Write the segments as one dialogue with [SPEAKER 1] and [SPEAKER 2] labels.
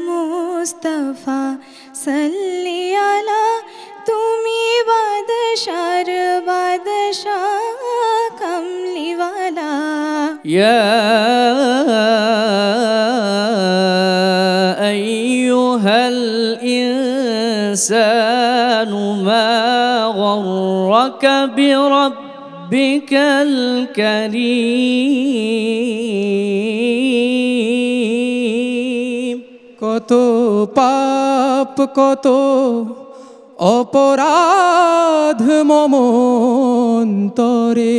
[SPEAKER 1] মুস্তাফা সাল্লি আলা তুমি বাদশার বাদশাহ কমলিওয়ালা
[SPEAKER 2] يا أيها الإنسان ما غرك بربك الكريم
[SPEAKER 3] কত পাপ কত অপরাধ মম অন্তরে।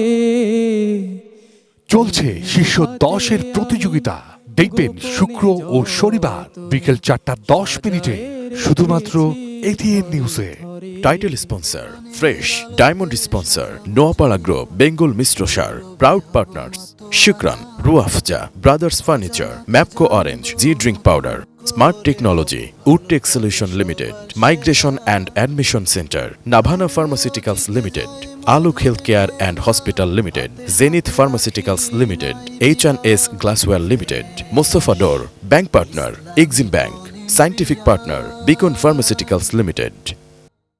[SPEAKER 4] চলছে শীর্ষ 10-এর প্রতিযোগিতা। দেখবেন শুক্র ও শনিবার বিকেল 4:10 শুধুমাত্র এটিএন নিউজে।
[SPEAKER 5] Title sponsor fresh, diamond sponsor Noapara group, Bengal মিশ্র সার, প্রাউড পার্টনার্স শুক্রান, রুয়াফজা brothers furniture, Mapco orange, G drink powder, smart technology, Woodtech solution limited, migration and admission centre, Navana pharmaceuticals limited, Alok health care and hospital limited, Zenith pharmaceuticals limited, H&S glassware limited, Mostafa door, bank partner Exim bank, scientific partner Beacon pharmaceuticals limited.